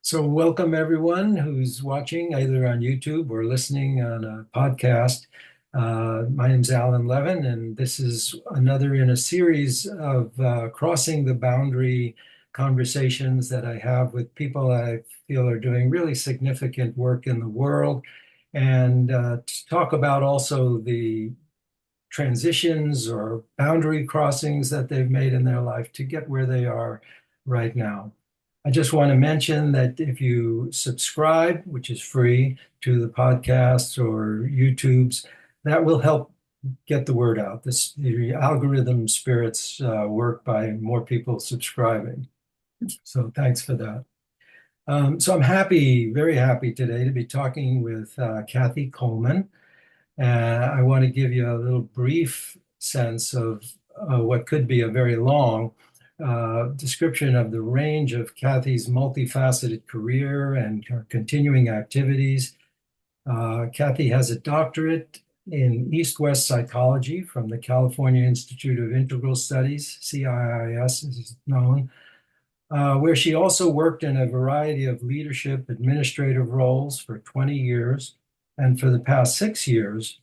So, welcome everyone who's watching either on YouTube or listening on a podcast. My name's Alan Levin, and this is another in a series of crossing the boundary conversations that I have with people I feel are doing really significant work in the world, and to talk about also the transitions or boundary crossings that they've made in their life to get where they are right now. I just want to mention that if you subscribe, which is free, to the podcasts or YouTubes, that will help get the word out. The algorithm spirits work by more people subscribing. So thanks for that. So I'm happy, very happy today to be talking with Cathy Coleman. I want to give you a little brief sense of what could be a very long description of the range of Cathy's multifaceted career and her continuing activities. Cathy has a doctorate in East-West psychology from the California Institute of Integral Studies, CIIS as it's known, where she also worked in a variety of leadership administrative roles for 20 years. And for the past 6 years,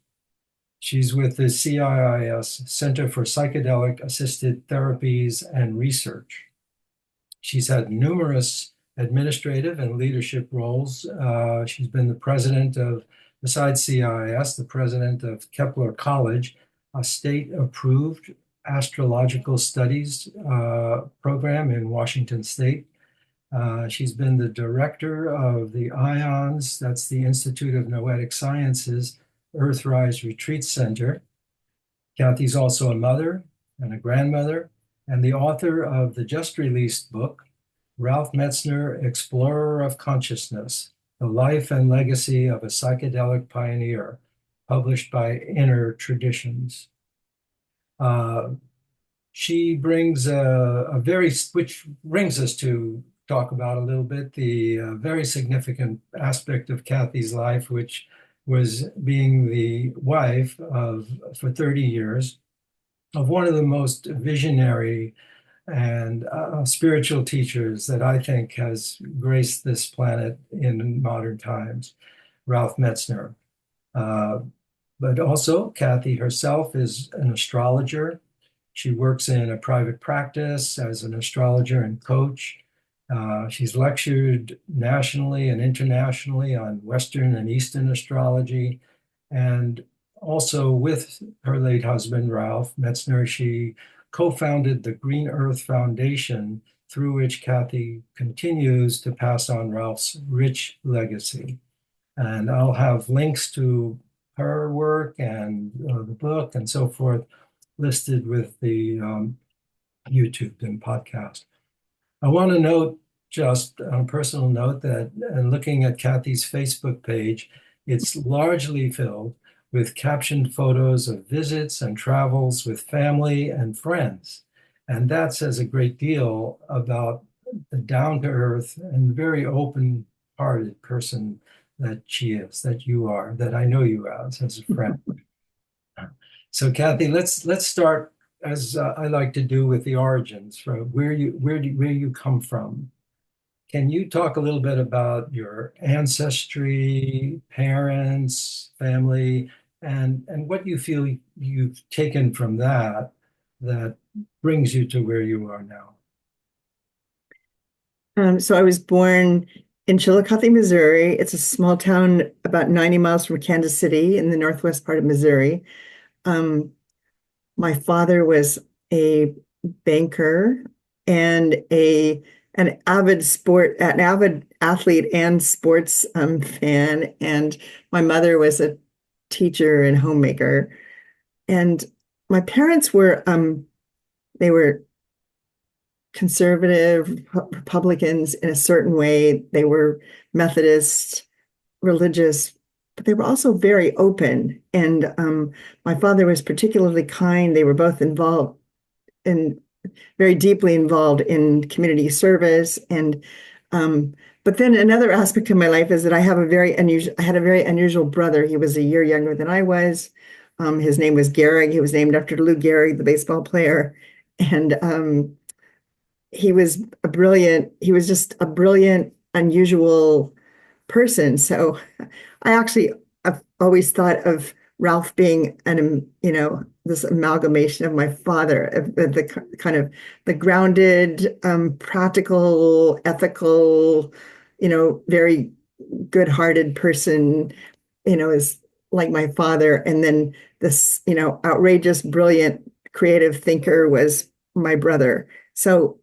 she's with the CIIS Center for Psychedelic-Assisted Therapies and Research. She's had numerous administrative and leadership roles. She's been the president of, besides CIIS, the president of Kepler College, a state-approved astrological studies program in Washington State. She's been the director of the IONS, that's the Institute of Noetic Sciences, EarthRise Retreat Center. Cathy's also a mother and a grandmother, and the author of the just released book, Ralph Metzner, Explorer of Consciousness, The Life and Legacy of a Psychedelic Pioneer, published by Inner Traditions. She brings which brings us to talk about a little bit the very significant aspect of Cathy's life, which was being the wife of, for 30 years, of one of the most visionary and spiritual teachers that I think has graced this planet in modern times, Ralph Metzner. But also, Cathy herself is an astrologer. She works in a private practice as an astrologer and coach. She's lectured nationally and internationally on Western and Eastern astrology. And also with her late husband, Ralph Metzner, she co-founded the Green Earth Foundation, through which Cathy continues to pass on Ralph's rich legacy. And I'll have links to her work and the book and so forth listed with the YouTube and podcast. I want to note, just on a personal note, that looking at Cathy's Facebook page, it's largely filled with captioned photos of visits and travels with family and friends. And that says a great deal about the down-to-earth and very open-hearted person that she is, that you are, that I know you as a friend. So Cathy, let's start, as I like to do, with the origins, from where you come from. Can you talk a little bit about your ancestry, parents, family, and what you feel you've taken from that brings you to where you are now? So I was born in Chillicothe, Missouri. It's a small town about 90 miles from Kansas City in the northwest part of Missouri. My father was a banker and an avid athlete and sports fan, and my mother was a teacher and homemaker. And my parents were they were conservative Republicans in a certain way. They were Methodist, religious, but they were also very open. And my father was particularly kind. They were both involved in very deeply involved in community service. And but then another aspect of my life is that I had a very unusual brother. He was a year younger than I was. His name was Gehrig. He was named after Lou Gehrig, the baseball player. And he was just a brilliant unusual person. So I've always thought of Ralph being this amalgamation of my father, the kind of the grounded, practical, ethical, very good-hearted person, is like my father. And then this, outrageous, brilliant, creative thinker was my brother. So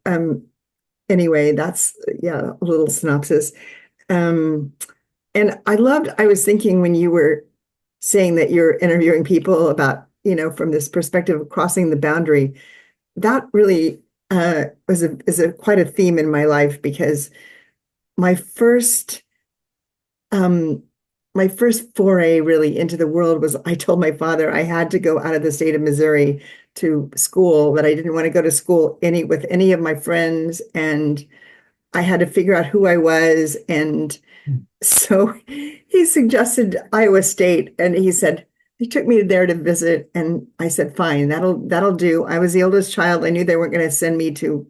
anyway, that's a little synopsis. Um, and I was thinking when you were saying that you're interviewing people about, from this perspective of crossing the boundary, that really is quite a theme in my life, because my first um, my first foray really into the world was, I told my father I had to go out of the state of Missouri to school, that I didn't want to go to school with any of my friends, and I had to figure out who I was. And so he suggested Iowa State, and he took me there to visit, and I said, fine, that'll do. I was the oldest child. I knew they weren't going to send me to,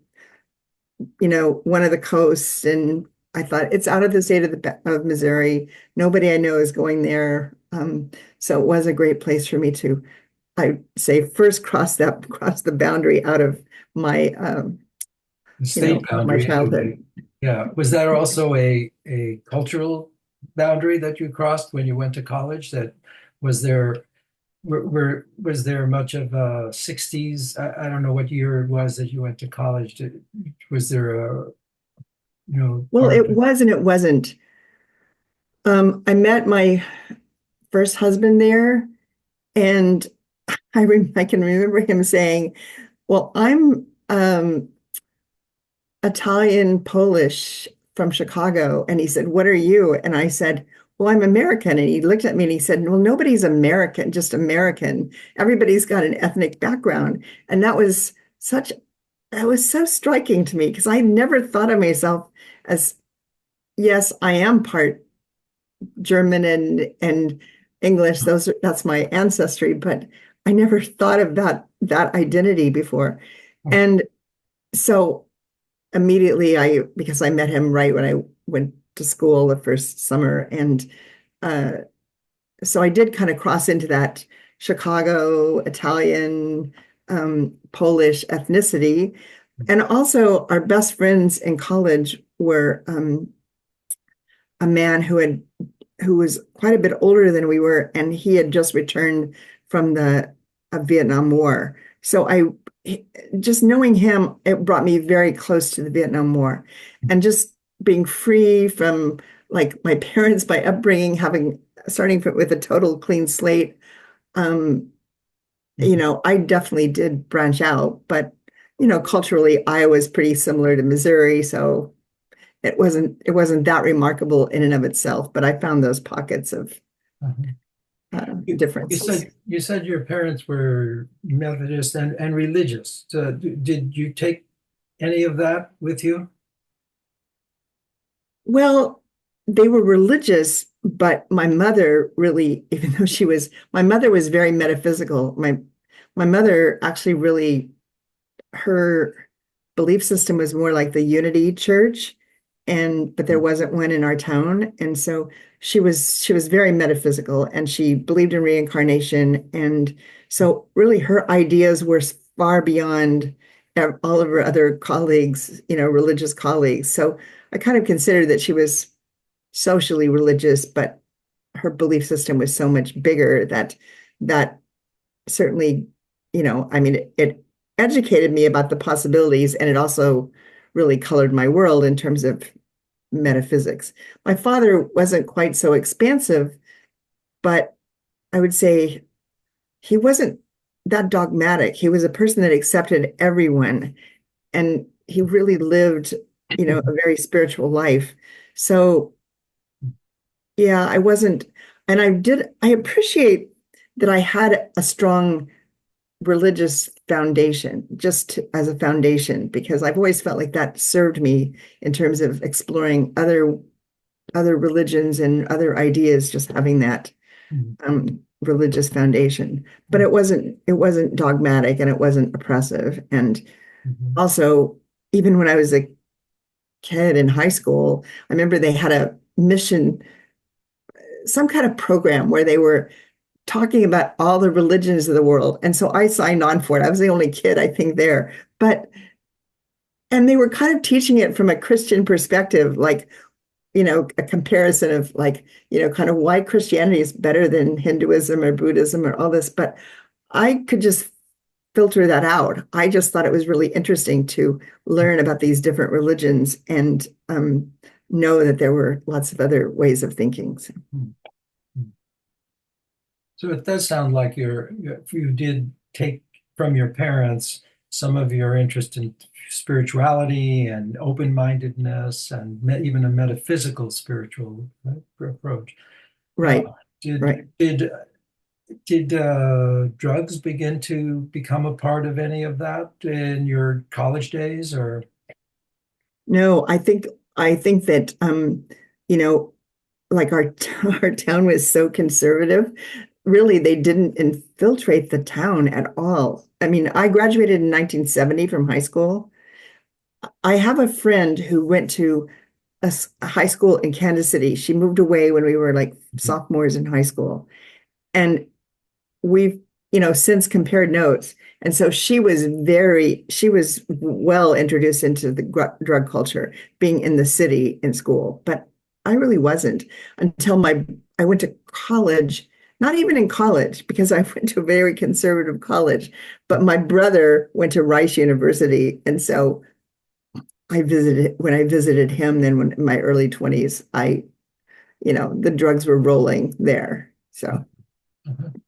one of the coasts, and I thought, it's out of the state of Missouri. Nobody I know is going there. So it was a great place for me to, I say, first cross the boundary out of my State my boundary. childhood. Yeah. Was that also a cultural boundary that you crossed when you went to college? That was there was there much of a 60s? I don't know what year it was that you went to college. Was there a Well, part it was and it wasn't. I met my first husband there, and I can remember him saying, "Well, I'm Italian Polish from Chicago," and he said, "What are you?" And I said, "Well, I'm American." And he looked at me and he said, "Well, nobody's American, just American. Everybody's got an ethnic background." And that was so striking to me, because I never thought of myself as, yes, I am part German and English. That's my ancestry, but I never thought of that identity before. And so immediately, because I met him right when I went to school the first summer, and uh, so I did kind of cross into that Chicago Italian, Polish ethnicity. And also, our best friends in college were a man who was quite a bit older than we were, and he had just returned from the Vietnam War. So just knowing him, it brought me very close to the Vietnam War, and just being free from, like, my parents, my upbringing, starting with a total clean slate. I definitely did branch out, but culturally, Iowa's pretty similar to Missouri, so it wasn't that remarkable in and of itself. But I found those pockets of differences. You said your parents were Methodist and religious. So did you take any of that with you? Well, they were religious, but my mother really, even though my mother was very metaphysical. My mother actually really, her belief system was more like the Unity Church, but there wasn't one in our town. And so she was very metaphysical, and she believed in reincarnation. And so really her ideas were far beyond all of her other colleagues, religious colleagues. So I kind of considered that she was socially religious, but her belief system was so much bigger that certainly, I mean, it educated me about the possibilities, and it also really colored my world in terms of metaphysics. My father wasn't quite so expansive, but I would say he wasn't that dogmatic. He was a person that accepted everyone, and he really lived, a very spiritual life. So yeah, I wasn't, and I appreciate that I had a strong religious foundation, just as a foundation, because I've always felt like that served me in terms of exploring other religions and other ideas, just having that religious foundation. But it wasn't dogmatic, and it wasn't oppressive. And also, even when I was kid in high school, I remember they had a mission, some kind of program where they were talking about all the religions of the world. And so I signed on for it. I was the only kid, I think, there. But, and they were kind of teaching it from a Christian perspective, like, a comparison of like, kind of why Christianity is better than Hinduism or Buddhism or all this. But I could just filter that out. I just thought it was really interesting to learn about these different religions and know that there were lots of other ways of thinking. So. So it does sound like you did take from your parents some of your interest in spirituality and open-mindedness and even a metaphysical spiritual approach. Uh, Right, right. did drugs begin to become a part of any of that in your college days, or? No, I think that you know, like our town was so conservative. Really, they didn't infiltrate the town at all. I mean, I graduated in 1970 from high school. I have a friend who went to a high school in Kansas City. She moved away when we were like sophomores in high school. And we've, since compared notes. And so she was well introduced into the drug culture, being in the city in school. But I really wasn't until I went to college, not even in college, because I went to a very conservative college, but my brother went to Rice University. And so when I visited him, then when in my early 20s, the drugs were rolling there. So. Mhm.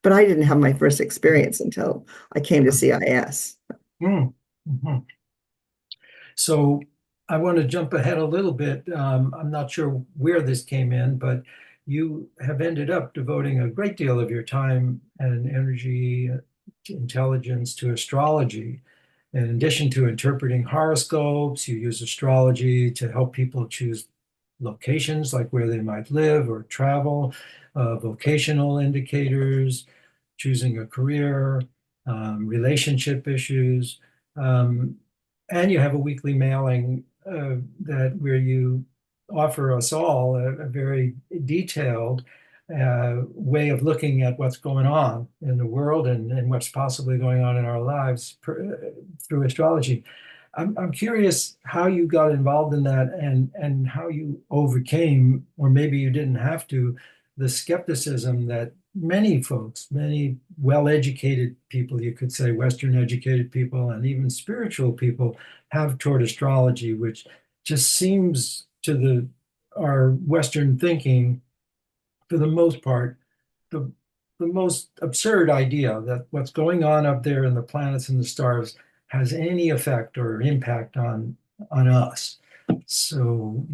But I didn't have my first experience until I came to CIIS. Mm, mhm. So I want to jump ahead a little bit. I'm not sure where this came in, but you have ended up devoting a great deal of your time and energy, intelligence to astrology. In addition to interpreting horoscopes, you use astrology to help people choose locations like where they might live or travel, vocational indicators, choosing a career, relationship issues. Um, and you have a weekly mailing that where you offer us all a very detailed way of looking at what's going on in the world and what's possibly going on in our lives through astrology. I'm curious how you got involved in that and how you overcame, or maybe you didn't have to, the skepticism that many folks, many well-educated people, you could say Western educated people, and even spiritual people have toward astrology, which just seems to our Western thinking, for the most part, the the most absurd idea that what's going on up there in the planets and the stars has any effect or impact on us. So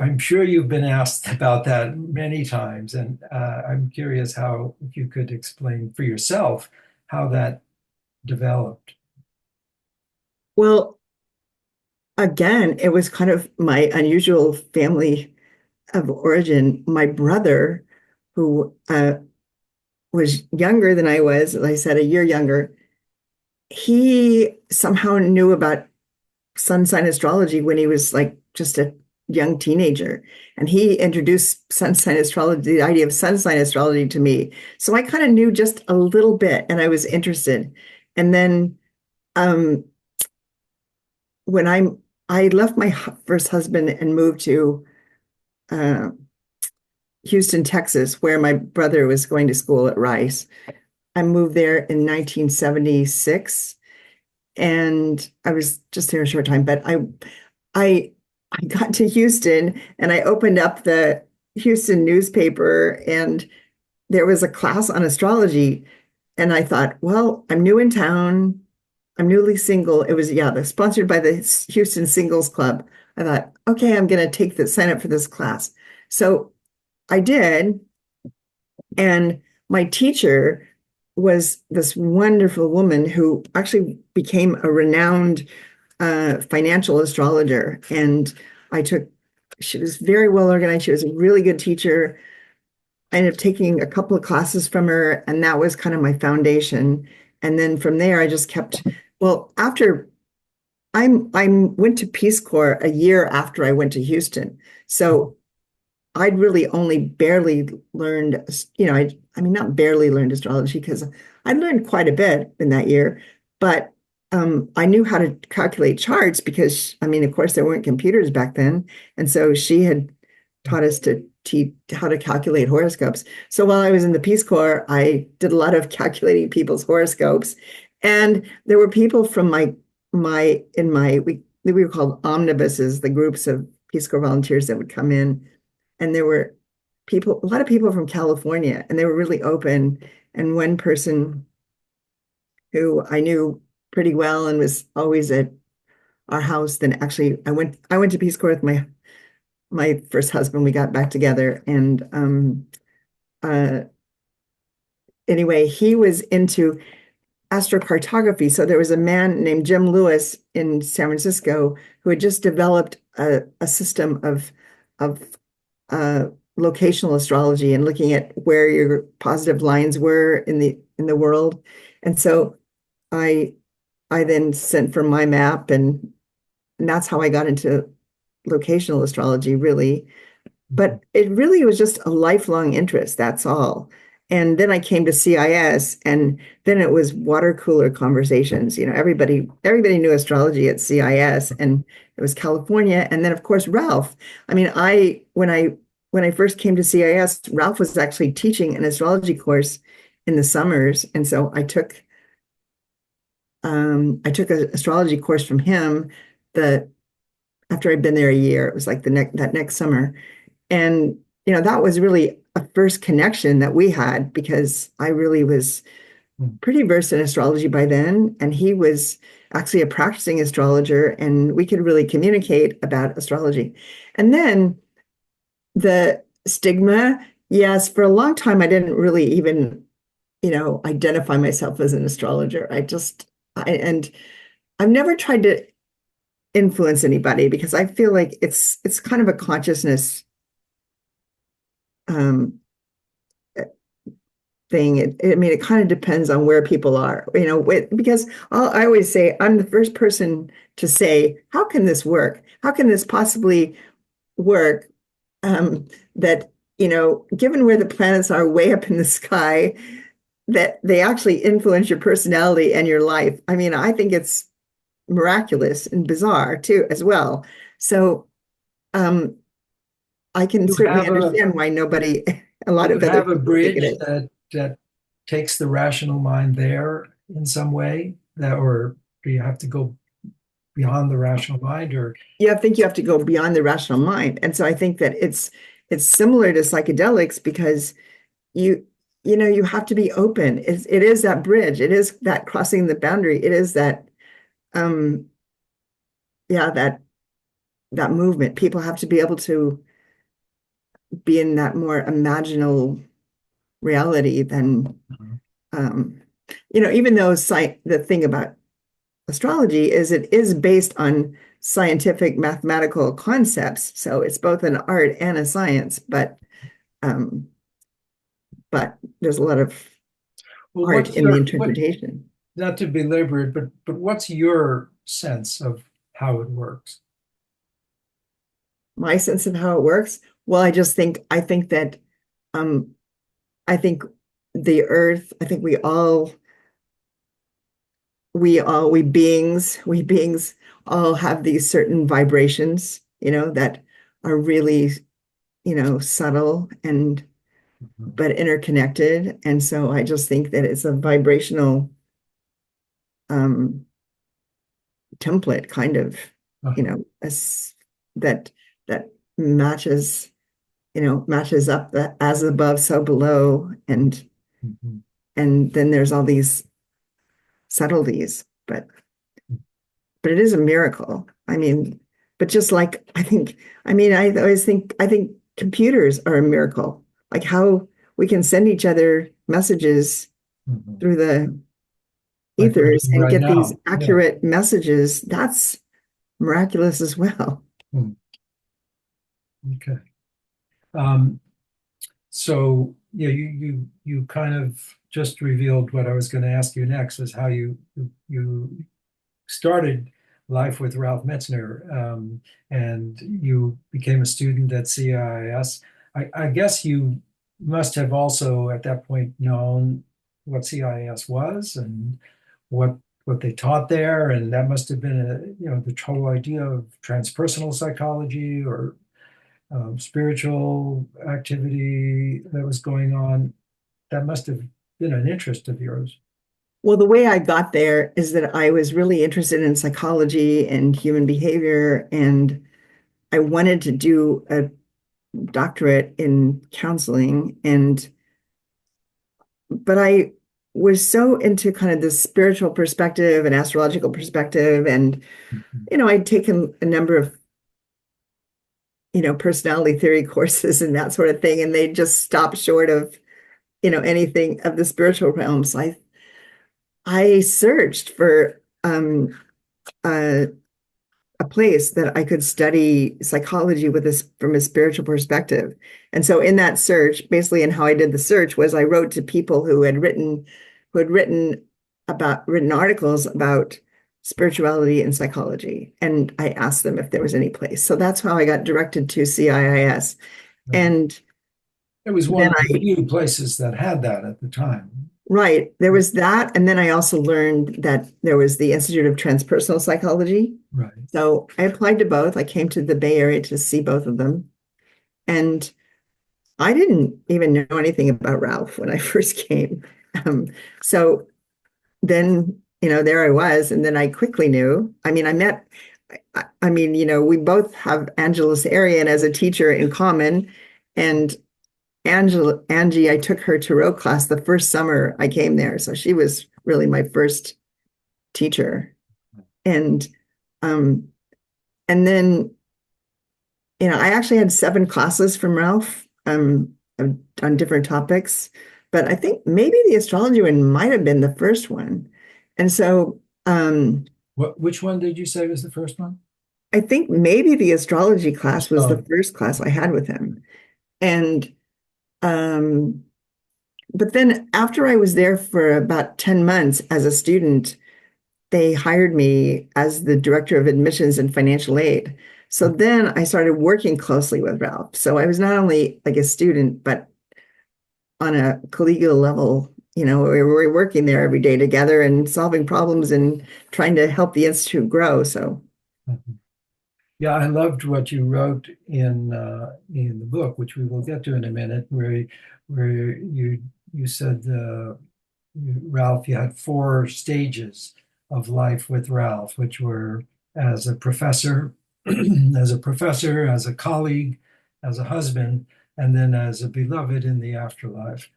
I'm sure you've been asked about that many times, and I'm curious how if you could explain for yourself how that developed. Well, again, it was kind of my unusual family of origin. My brother, who was younger than I was, as I said, a year younger, he somehow knew about sun sign astrology when he was like just a young teenager. And he introduced sun sign astrology, the idea of sun sign astrology to me. So I kind of knew just a little bit and I was interested. And then um, when I left my first husband and moved to uh, Houston, Texas, where my brother was going to school at Rice. I moved there in 1976 and I was just there a short time, but I I got to Houston and I opened up the Houston newspaper and there was a class on astrology. And I thought, well, I'm new in town. I'm newly single. It was, yeah, sponsored by the Houston Singles Club. I thought, okay, I'm going to sign up for this class. So I did. And my teacher was this wonderful woman who actually became a renowned financial astrologer. And she was very well organized. She was a really good teacher. I ended up taking a couple of classes from her, and that was kind of my foundation. And then from there, I just kept, well, after I went to Peace Corps a year after I went to Houston. So I'd really only barely learned, I mean, not barely learned astrology because I learned quite a bit in that year, but I knew how to calculate charts because, I mean, of course, there weren't computers back then. And so she had taught us to teach how to calculate horoscopes. So while I was in the Peace Corps, I did a lot of calculating people's horoscopes. And there were people from we were called omnibuses, the groups of Peace Corps volunteers that would come in, and there were a lot of people from California, and they were really open. And one person who I knew pretty well and was always at our house, then actually I went to Peace Corps with my first husband. We got back together, and uh anyway, he was into astrocartography. So there was a man named Jim Lewis in San Francisco who had just developed a system of locational astrology and looking at where your positive lines were in the world. And so I I then sent for my map, and that's how I got into locational astrology, really. But it really was just a lifelong interest, that's all. And then I came to CIS, and then it was water cooler conversations. Everybody knew astrology at CIS, and it was California. And then of course Ralph. I mean, when I first came to CIS, Ralph was actually teaching an astrology course in the summers. And so I took an astrology course from him the after I'd been there a year. It was like that next summer. And that was really a first connection that we had, because I really was pretty versed in astrology by then, and he was actually a practicing astrologer, and we could really communicate about astrology. And then the stigma, yes, for a long time I didn't really even, identify myself as an astrologer. And I've never tried to influence anybody, because I feel like it's kind of a consciousness um, thing. I mean, it kind of depends on where people are, because I always say I'm the first person to say, how can this work? How can this possibly work? That, given where the planets are way up in the sky, that they actually influence your personality and your life. I mean, I think it's miraculous and bizarre too, as well. So, I can You certainly have understand why a lot of you other have a people take bridge it. that takes the rational mind there in some way, or do you have to go beyond the rational mind, or I think you have to go beyond the rational mind. And so I think that it's similar to psychedelics, because you you have to be open. It is that bridge. It is that crossing the boundary. It is that um yeah, that movement. People have to be able to be in that more imaginal reality than um even though the thing about astrology is it is based on scientific mathematical concepts. So it's both an art and a science, um, but there's a lot of well, art what's in the your what? interpretation. Not to belabor it, but what's your sense of how it works? My sense of how it works, well, I think that um, I think the earth, I think we beings all have these certain vibrations, that are really, subtle and Mhm. but interconnected. And so I just think that it's a vibrational um, template, kind of, Uh-huh. as that that matches, matches up, that as above, so below, Mhm. and then there's all these subtleties, but it is a miracle. I mean, but just like I think computers are a miracle. Like how we can send each other messages Mhm. through the Like we're ethers doing and right get these now. Yeah. accurate messages. That's miraculous as well. Hmm. Okay. Um, so yeah, you kind of just revealed what I was going to ask you next, is how you started Life with Ralph Metzner, and you became a student at CIIS. I guess you must have also at that point known what CIIS was and what what they taught there, and that must have been the whole idea of transpersonal psychology or spiritual activity that was going on. That must have been an interest of yours. Well, the way I got there is that I was really interested in psychology and human behavior, and I wanted to do a doctorate in counseling. But I was so into kind of this spiritual perspective and astrological perspective. And, I'd taken a number of, personality theory courses and that sort of thing, and they just stopped short of, anything of the spiritual realm. So I searched for a, a place that I could study psychology with this from a spiritual perspective. And so in that search, basically, and how I did the search was I wrote to people who had written articles about spirituality and psychology. And I asked them if there was any place. So that's how I got directed to CIIS. And It was one then of the few places that had that at the time. right, there was that. And then I also learned that there was the Institute of Transpersonal Psychology. Right. So I applied to both. I came to the Bay Area to see both of them. And I didn't even know anything about Ralph when I first came. So then, there I was. And then I quickly knew. I mean, we both have Angelus Arian as a teacher in common. And Angie, I took her Tarot class the first summer I came there. So she was really my first teacher. And and then, I actually had 7 classes from Ralph on different topics, but I think maybe the astrology one might have been the first one. And so Which one did you say was the first one? I think maybe the astrology class was Oh, the first class I had with him. And but then after I was there for about 10 months as a student, they hired me as the director of admissions and financial aid. So then I started working closely with Ralph. So I was not only like a student, but on a collegial level, we were working there every day together and solving problems and trying to help the institute grow. So yeah, I loved what you wrote in the book, which we will get to in a minute, where you said Ralph, you had 4 stages of life with Ralph, which were as a professor, as a colleague, as a husband, and then as a beloved in the afterlife.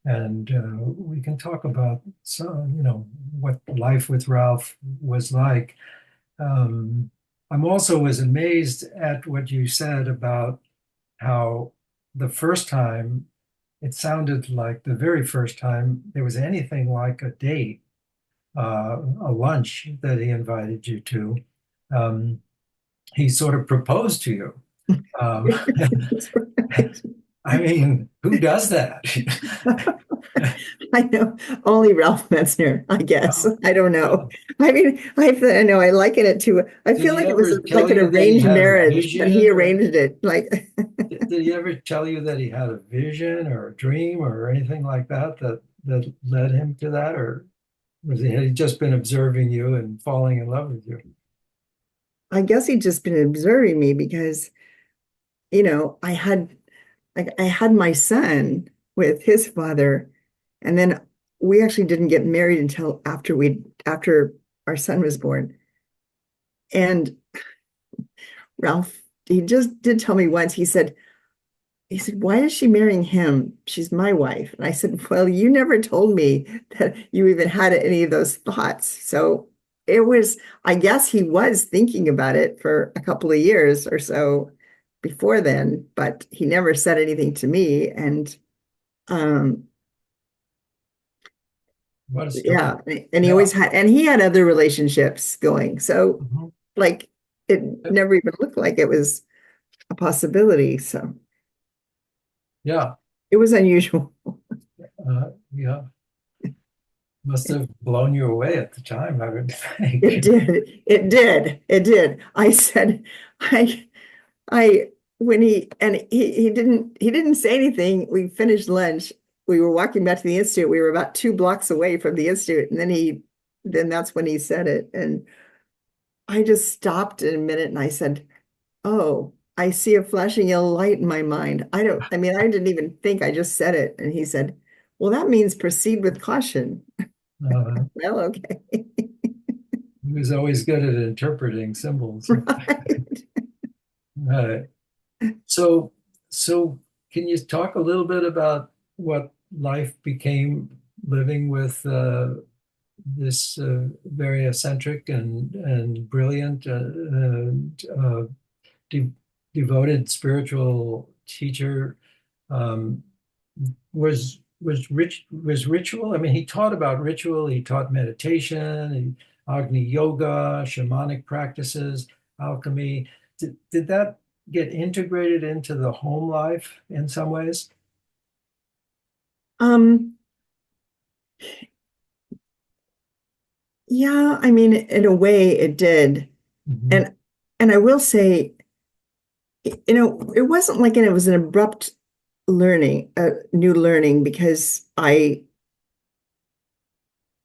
And we can talk about what life with Ralph was like. I'm also was amazed at what you said about how the first time it sounded like the very first time there was anything like a date, a lunch that he invited you to. Um, he sort of proposed to you. Um, I mean, who does that? I know only Ralph Metzner, I guess. Oh, I don't know. oh. I mean, I know I liken it to, I Did feel he like it was ever like tell an you that he arranged had a marriage, but he vision? Or arranged it. Like, did he ever tell you that he had a vision or a dream or anything like that that led him to that? Or had he just been observing you and falling in love with you? I guess he'd just been observing me because, I had my son with his father, and then we actually didn't get married until after our son was born. And Ralph, he just did tell me once, he said, why is she marrying him? She's my wife. And I said, well, you never told me that you even had any of those thoughts. So I guess he was thinking about it for a couple of years or so before then, but he never said anything to me. And um, What a yeah, story. and Yeah. he had other relationships going. So Mhm. like it never even looked like it was a possibility. So Yeah. it was unusual. Yeah. Must have blown you away at the time, I would think. It did. It did. It did. I said, I, I, when he didn't say anything. We finished lunch. We were walking back to the institute. We were about 2 blocks away from the institute. And then that's when he said it. And I just stopped in a minute and I said, oh, I see a flashing yellow light in my mind. I mean, I didn't even think, I just said it. And he said, well, that means proceed with caution. Uh, Well, okay. he was always good at interpreting symbols. Right. Right. So, so can you talk a little bit about what life became living with this very eccentric and brilliant and de devoted spiritual teacher? Um, was ritual? I mean, he taught about ritual. He taught meditation, Agni yoga, shamanic practices, alchemy. Did that get integrated into the home life in some ways? Um, yeah, I mean, in a way it did. Mhm. And and I will say, it wasn't like it was an abrupt learning, new learning, because I'd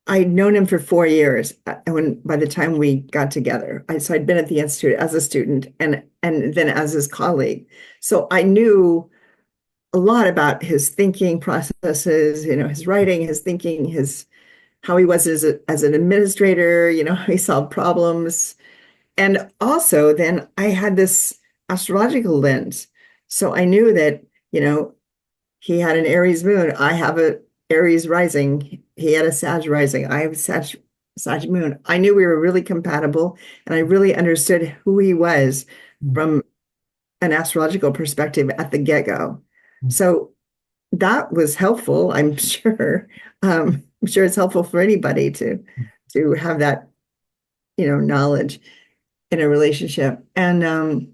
known him for 4 years when by the time we got together. So I'd been at the institute as a student and then as his colleague. So I knew a lot about his thinking processes, his writing, his thinking, his how he was as an administrator, how he solved problems. And also then I had this astrological lens. So I knew that, he had an Aries moon. I have a Aries rising. He had a Sag rising. I have Sag moon. I knew we were really compatible, and I really understood who he was from an astrological perspective at the get-go. So that was helpful, I'm sure. I'm sure it's helpful for anybody to have that, knowledge in a relationship. And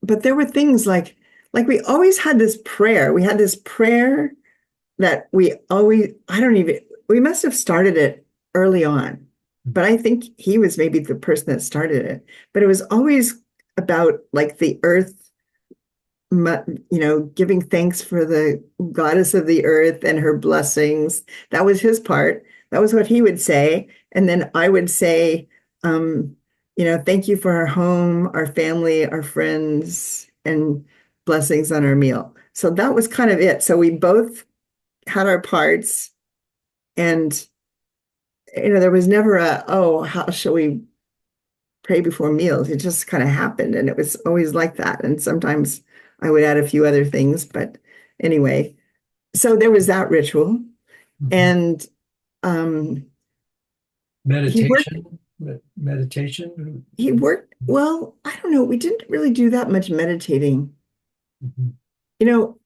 but there were things like we always had this prayer. We had this prayer that we must have started it early on, but I think he was maybe the person that started it. But it was always about like the earth, giving thanks for the goddess of the earth and her blessings. That was his part. That was what he would say. And then I would say, thank you for our home, our family, our friends, and blessings on our meal. So that was kind of it. So we both had our parts, and there was never oh, how shall we pray before meals? It just kind of happened, and it was always like that. And sometimes I would add a few other things, but anyway, so there was that ritual. Mhm. And um, he worked Meditation, meditation. he worked well, I don't know, we didn't really do that much meditating. Mhm. You know,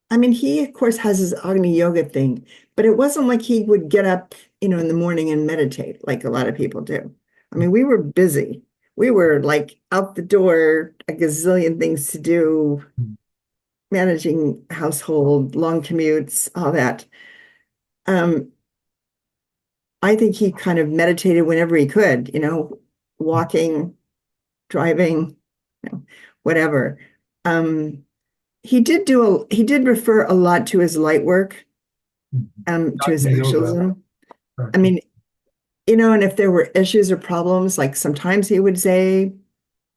I mean, he, of course, has his Agni yoga thing, but it wasn't like he would get up, in the morning and meditate like a lot of people do. I mean, we were busy. We were like out the door, a gazillion things to do, managing household, long commutes, all that. Um, I think he kind of meditated whenever he could, walking, driving, whatever. Um, he did refer a lot to his light work, to his Hatha yoga. actualism. I Right. mean, and if there were issues or problems, like sometimes he would say,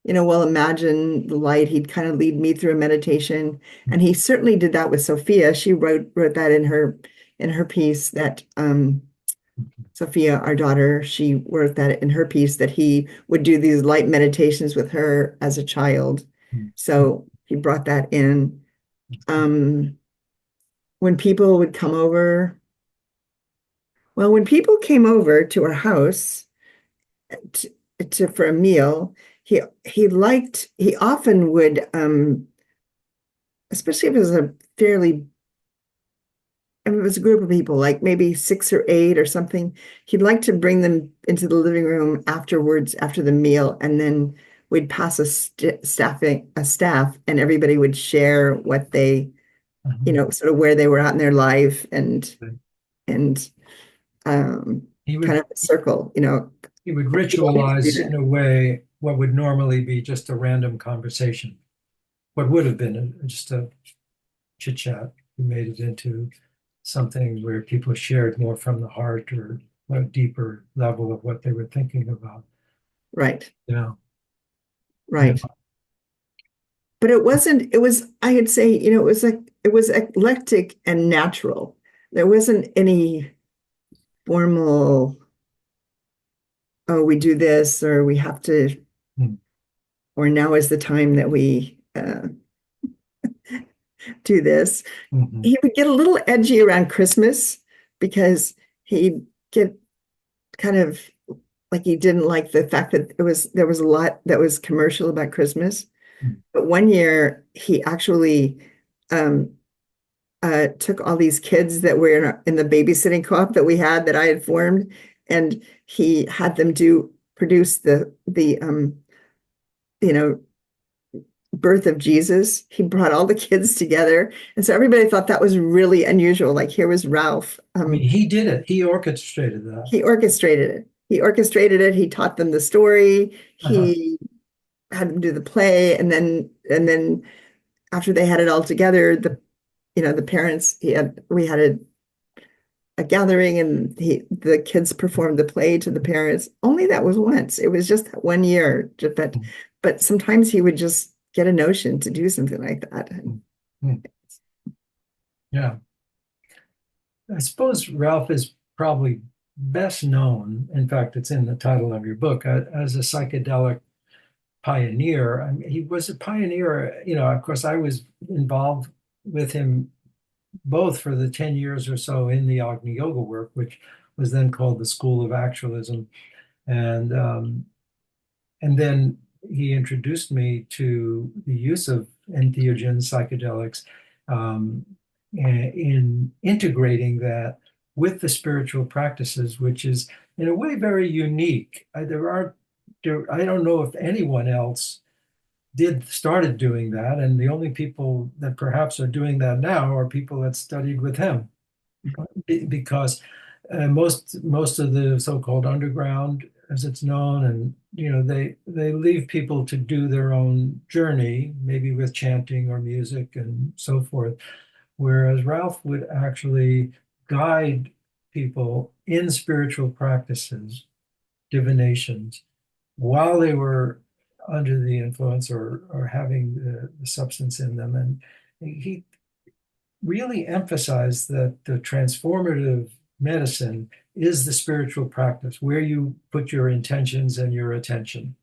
well, imagine the light. He'd kind of lead me through a meditation. And he certainly did that with Sophia. She wrote that in her piece that Sophia, our daughter, she wrote that in her piece that he would do these light meditations with her as a child. So he brought that in. Um, when people would come over, well, when people came over to our house to, for a meal, he often would, especially if it was if it was a group of people, like maybe 6 or 8 or something, he'd like to bring them into the living room afterwards, after the meal, and then we'd pass a staff, and everybody would share what they sort of where they were at in their life Right. and He kind would of a circle, he would he wanted to do ritualize in that. a way what would normally be just a random conversation. What would have been just a chit chat. He made it into something where people shared more from the heart or a deeper level of what they were thinking about. Right, Yeah. Yeah. right. But it was, I'd say, it was eclectic and natural. There wasn't any formal, oh, we do this or we have to, Mm. or now is the time that we do this. Mhm. He would get a little edgy around Christmas because he'd get kind of like he didn't like the fact that there was a lot that was commercial about Christmas. Mm. But one year he actually um, took all these kids that were in the babysitting co-op that we had that I had formed, and he had them produce the you know birth of Jesus. He brought all the kids together, and so everybody thought that was really unusual. Like here was Ralph. I mean, he did it. He orchestrated that. He orchestrated it. He orchestrated it. He taught them the story. Uh-huh. He had them do the play, and then after they had it all together, the parents we had a gathering, and the kids performed the play to the parents. Only that was once. It was just that 1 year. But sometimes he would just get a notion to do something like that. Mm. Yeah. I suppose Ralph is probably best known, in fact, it's in the title of your book, as a psychedelic pioneer. I mean, he was a pioneer. Of course, I was involved with him both for the 10 years or so in the Agni Yoga work, which was then called the School of Actualism. And and then he introduced me to the use of entheogens, psychedelics, um, in integrating that with the spiritual practices, which is in a way very unique. I don't know if anyone else started doing that, and the only people that perhaps are doing that now are people that studied with him, because most of the so-called underground, as it's known, and they leave people to do their own journey, maybe with chanting or music and so forth. Whereas Ralph would actually guide people in spiritual practices, divinations, while they were under the influence or having the substance in them. And he really emphasized that the transformative medicine is the spiritual practice where you put your intentions and your attention,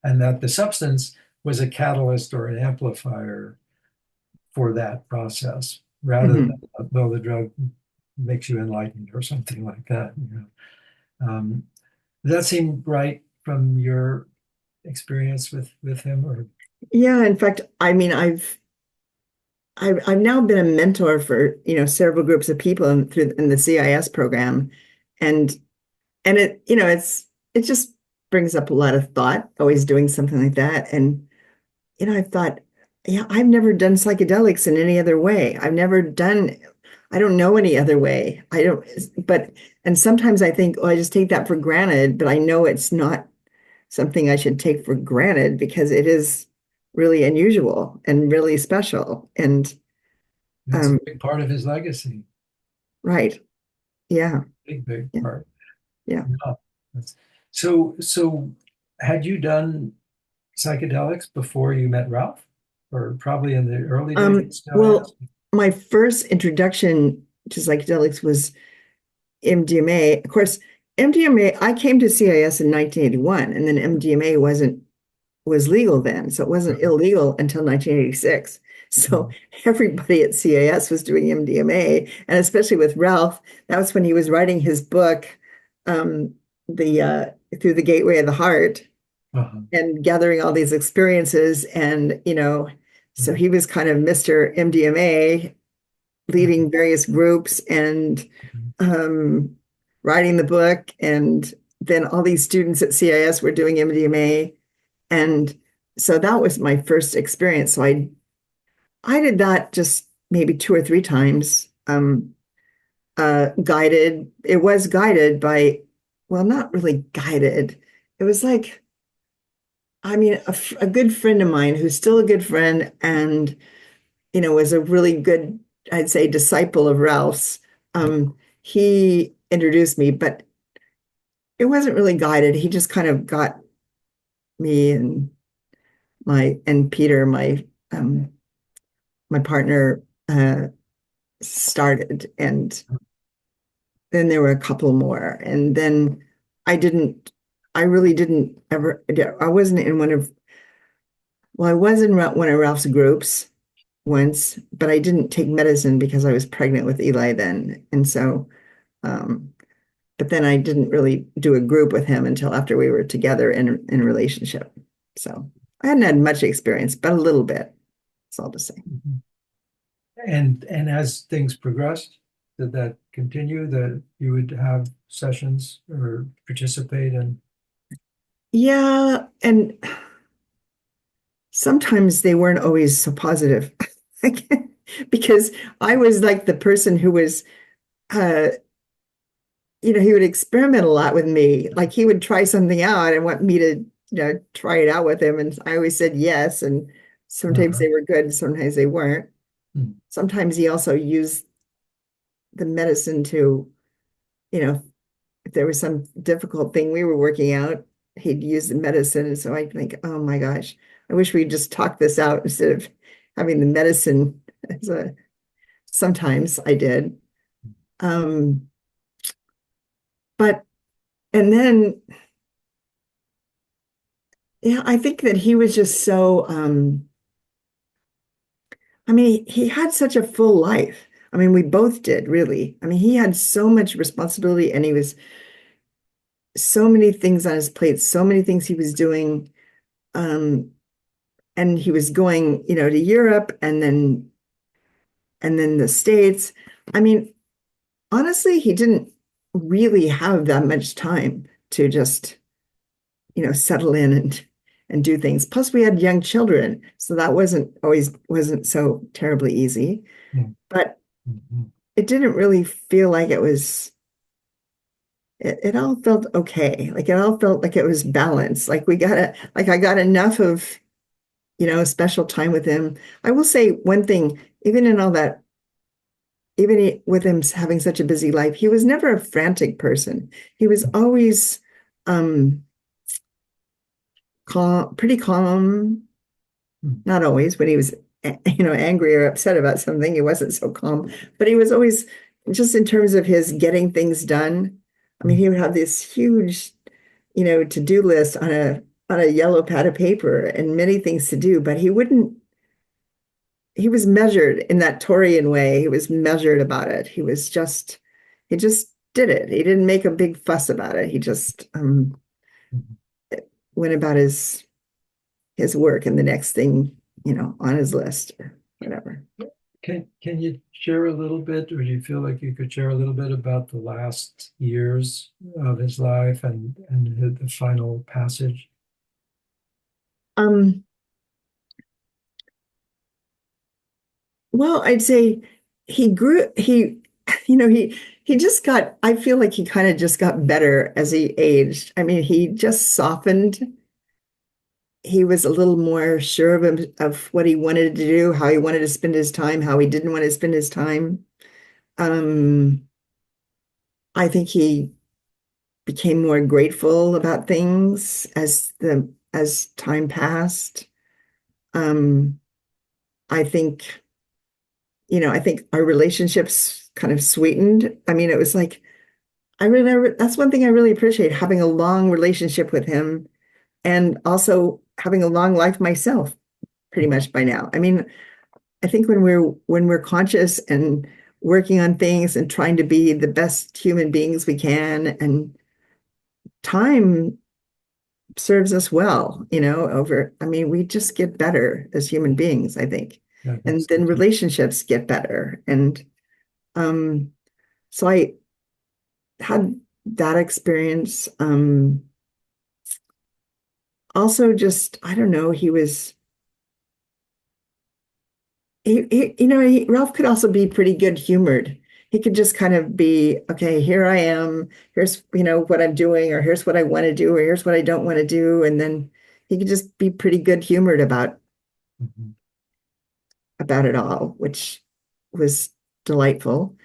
and that the substance was a catalyst or an amplifier for that process rather than, Mhm. well, the drug makes you enlightened or something like that. Does that seem right from your experience with him? Or Yeah, in fact, I mean, I've now been a mentor for, several groups of people in the CIS program. And it, it just brings up a lot of thought, always doing something like that. And, I thought, yeah, I've never done psychedelics in any other way. I don't know any other way. I don't, but, and sometimes I think, oh, I just take that for granted, but I know it's not something I should take for granted because it is really unusual and really special. And, that's a um, big part of his legacy. right. Yeah. Big Yeah. part. Yeah. Yeah. So had you done psychedelics before you met Ralph, or probably in the early days of CIS? Well, my first introduction to psychedelics was MDMA. Of course, MDMA, I came to CIS in 1981, and then MDMA was legal then. So it wasn't illegal until 1986. So everybody at CIS was doing MDMA, and especially with Ralph, that was when he was writing his book, the Through the Gateway of the Heart, Uh-huh. and gathering all these experiences. And, so he was kind of Mr. MDMA, leading various groups and um, writing the book. And then all these students at CIS were doing MDMA. And so that was my first experience. So I did that just maybe two or three times, guided. It was guided by, well, not really guided. It was like, I mean, a good friend of mine who's still a good friend and, was a really good, I'd say, disciple of Ralph's. He introduced me, but it wasn't really guided. He just kind of got me and Peter, my partner, started, and then there were a couple more, and then I really didn't ever. I wasn't in one of. Well, I was in one of Ralph's groups once, but I didn't take medicine because I was pregnant with Eli then, and so. But then I didn't really do a group with him until after we were together in a relationship. So I hadn't had much experience, but a little bit. That's all to say. Mhm. And as things progressed, did that continue, that you would have sessions or participate in? Yeah, and sometimes they weren't always so positive. Because I was like the person who was, uh, he would experiment a lot with me. Like he would try something out and want me to, try it out with him. And I always said yes. And sometimes Uh-huh. they were good, sometimes they weren't. Hmm. Sometimes he also used the medicine to, you know, if there was some difficult thing we were working out, he'd use the medicine. And so I think, oh my gosh, I wish we'd just talk this out instead of having the medicine as a, sometimes I did. Um, but, and then, yeah, I think that he was just so, I mean, he had such a full life. I mean, we both did, really. I mean, he had so much responsibility and he was so many things on his plate, so many things he was doing. Um, and he was going, to Europe and then the States. I mean, honestly, he didn't really have that much time to just, settle in and do things. Plus, we had young children, so that wasn't so terribly easy. Hmm. But Mhm. it didn't really feel like it was. It all felt okay. Like it all felt like it was balanced. Like I got enough of, special time with him. I will say one thing, even in all that, with him having such a busy life, he was never a frantic person. He was always um calm, pretty calm. Hmm. Not always when he was, angry or upset about something, he wasn't so calm, but he was always just in terms of his getting things done. I mean, Hmm. he would have this huge, to-do list on a yellow pad of paper and many things to do, but he was measured in that Taurian way. He was measured about it. He just did it. He didn't make a big fuss about it. He just Mhm. went about his work and the next thing, on his list or whatever. Can you share a little bit, or do you feel like you could share a little bit about the last years of his life and the final passage? Um, well, I'd say he, he just got, I feel like he kind of just got better as he aged. I mean, he just softened. He was a little more sure of him, of what he wanted to do, how he wanted to spend his time, how he didn't want to spend his time. Um, I think he became more grateful about things as time passed. Um, I think, I think our relationships kind of sweetened. I mean, it was like that's one thing I really appreciate, having a long relationship with him and also having a long life myself, pretty much by now. I mean, I think when we're conscious and working on things and trying to be the best human beings we can, and time serves us well, I mean, we just get better as human beings, I think. Yeah, And that's the then key. relationships get better. And um, so I had that experience. Also just, I don't know, Ralph could also be pretty good humored. He could just kind of be, okay, here I am. Here's, what I'm doing, or here's what I want to do, or here's what I don't want to do. And then he could just be pretty good humored Mhm. about it all, which was delightful.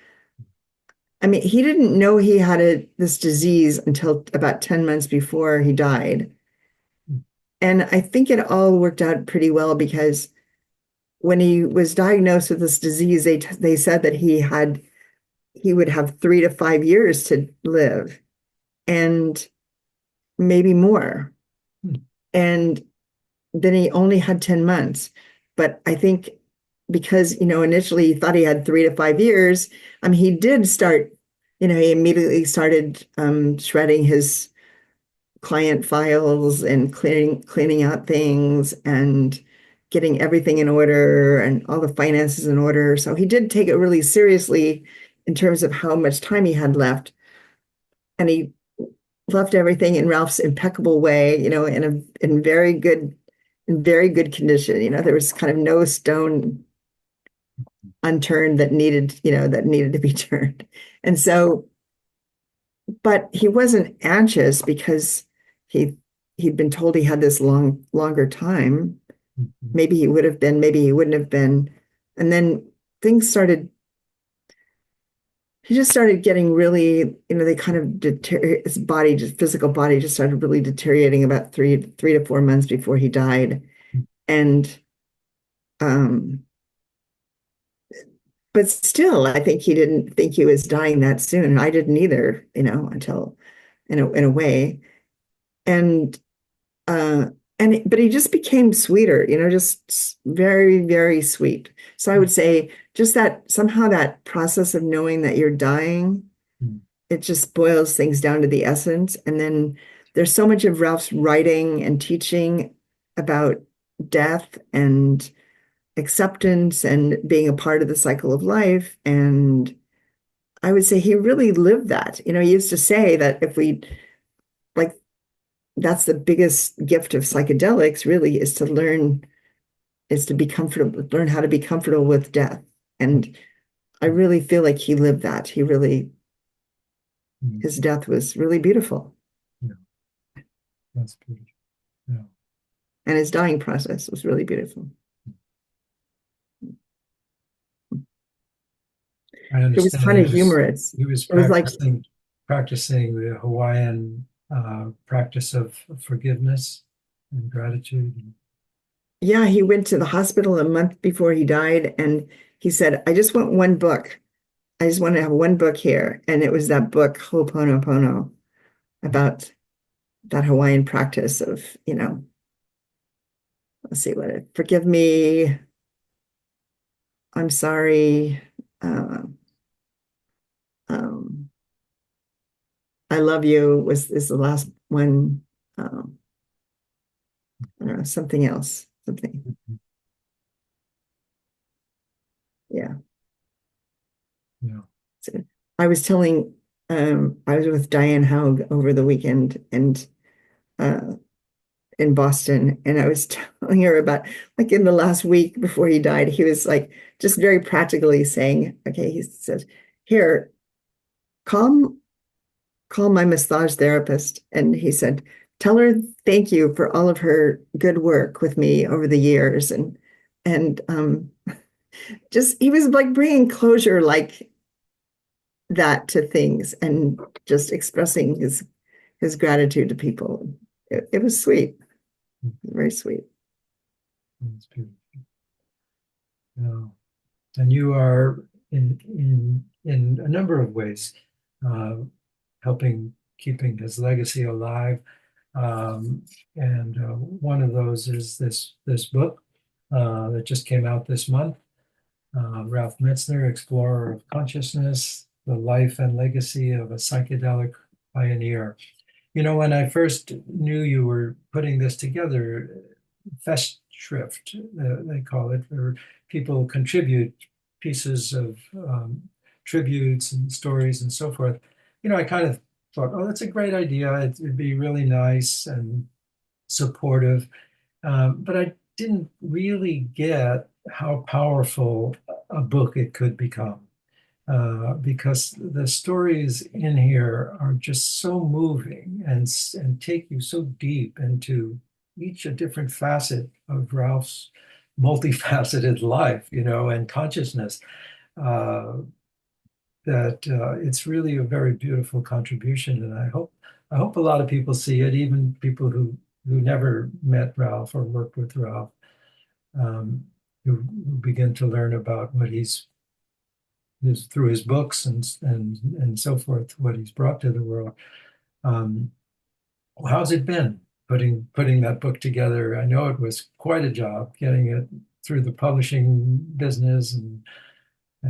I mean, he didn't know he had this disease until about 10 months before he died. And I think it all worked out pretty well because when he was diagnosed with this disease, they said that he would have 3 to 5 years to live and maybe more. Hmm. And then he only had 10 months. But I think because, initially he thought he had 3 to 5 years, I mean, he did start, he immediately started shredding his client files and cleaning out things and getting everything in order and all the finances in order. So he did take it really seriously in terms of how much time he had left. And he left everything in Ralph's impeccable way, in very good condition. There was kind of no stone unturned that needed to be turned. And so, but he wasn't anxious because he he'd been told he had this longer time. Mhm. Maybe he would have been, maybe he wouldn't have been. And then things started, he just started getting really, they kind of his body, just physical body just started really deteriorating about three to 4 months before he died. And um but still, I think he didn't think he was dying that soon. I didn't either, until in a way. And uh but he just became sweeter, just very, very sweet. So I would say just that somehow that process of knowing that you're dying, Mhm. it just boils things down to the essence. And then there's so much of Ralph's writing and teaching about death and acceptance and being a part of the cycle of life. And I would say he really lived that. He used to say that if we like, that's the biggest gift of psychedelics, really, is to be comfortable, learn how to be comfortable with death. And I really feel like he lived that. Mhm. His death was really beautiful. Yeah, that's beautiful. Yeah. And his dying process was really beautiful. I It was understand kind of humorous. he was It was like, practicing the Hawaiian practice of forgiveness and gratitude. yeah, he went to the hospital a month before he died, and he said, I just want one book. I just want to have one book here. And it was that book, Ho'oponopono, about that Hawaiian practice of, let's see forgive me, I'm sorry, uh, um, I love you is the last one. Um, I don't know, something else, something. Mhm. Yeah. Yeah. So I was with Diane Haug over the weekend and uh, in Boston, and I was telling her about like in the last week before he died, he was like just very practically saying, okay, he said, here, call call my massage therapist. And he said, tell her thank you for all of her good work with me over the years. And just he was like bringing closure like that to things and just expressing his gratitude to people. It was sweet, very sweet. That's beautiful. Yeah. And you are in a number of ways uh, helping keeping his legacy alive. And one of those is this book that just came out this month. Ralph Metzner, Explorer of Consciousness: The Life and Legacy of a Psychedelic Pioneer. When I first knew you were putting this together, Festschrift, they call it, where people contribute pieces of tributes and stories and so forth. I kind of thought, oh, that's a great idea. It'd be really nice and supportive. But I didn't really get how powerful a book it could become. Because the stories in here are just so moving and take you so deep into each a different facet of Ralph's multifaceted life, and consciousness. Uh, that it's really a very beautiful contribution, and I hope a lot of people see it, even people who never met Ralph or worked with Ralph, who begin to learn about what he's through his books and so forth, what he's brought to the world. Um, how's it been putting that book together? I know it was quite a job getting it through the publishing business and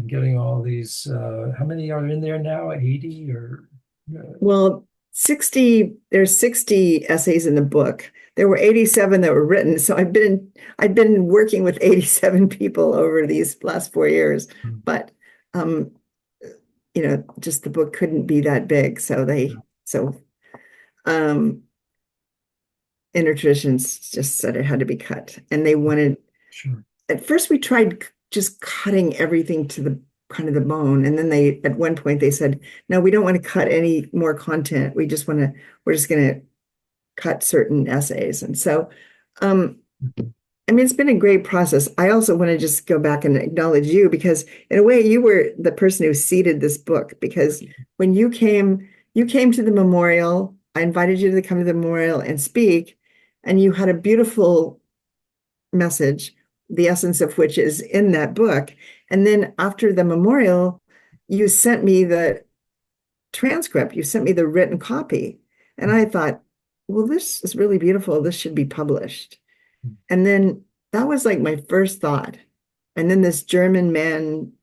getting all these. How many are in there now? 80 or? Well, there's 60 essays in the book. There were 87 that were written. So I've been working with 87 people over these last 4 years. But um, just the book couldn't be that big. So um Intertraditions just said it had to be cut. And they wanted, Sure. at first we tried just cutting everything to the kind of the bone. And then at one point they said, no, we don't want to cut any more content. We're just going to cut certain essays. And so, I mean, it's been a great process. I also want to just go back and acknowledge you, because in a way you were the person who seeded this book, because when you came to the memorial, I invited you to come to the memorial and speak, and you had a beautiful message, the essence of which is in that book. And then after the memorial, you sent me the transcript, you sent me the written copy. And I thought, well, this is really beautiful. This should be published. And then that was like my first thought. And then this German man,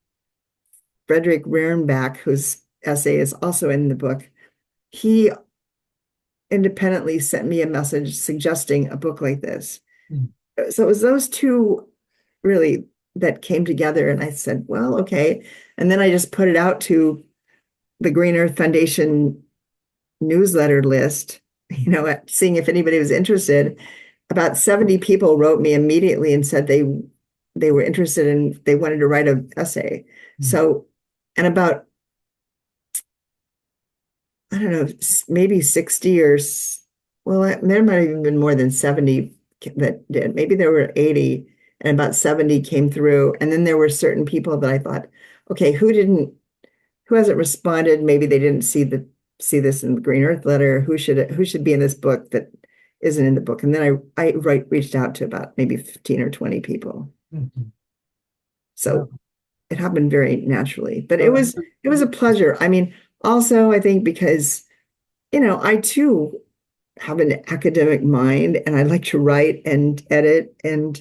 Frederick Rehrnbach, whose essay is also in the book, he independently sent me a message suggesting a book like this. So it was those two really that came together, and I said, well, okay. And then I just put it out to the Green Earth Foundation newsletter list, seeing if anybody was interested. About 70 people wrote me immediately and said they were interested and they wanted to write an essay. So, and about, I don't know, maybe 60 or, well, there might have even been more than 70 that did. Maybe there were 80 and about 70 came through. And then there were certain people that I thought, okay, who hasn't responded? Maybe they didn't see this in the Green Earth letter. Who should be in this book that isn't in the book? And then I reached out to about maybe 15 or 20 people. So it happened very naturally, but it was a pleasure. I mean, also I think because, I too have an academic mind and I like to write and edit, and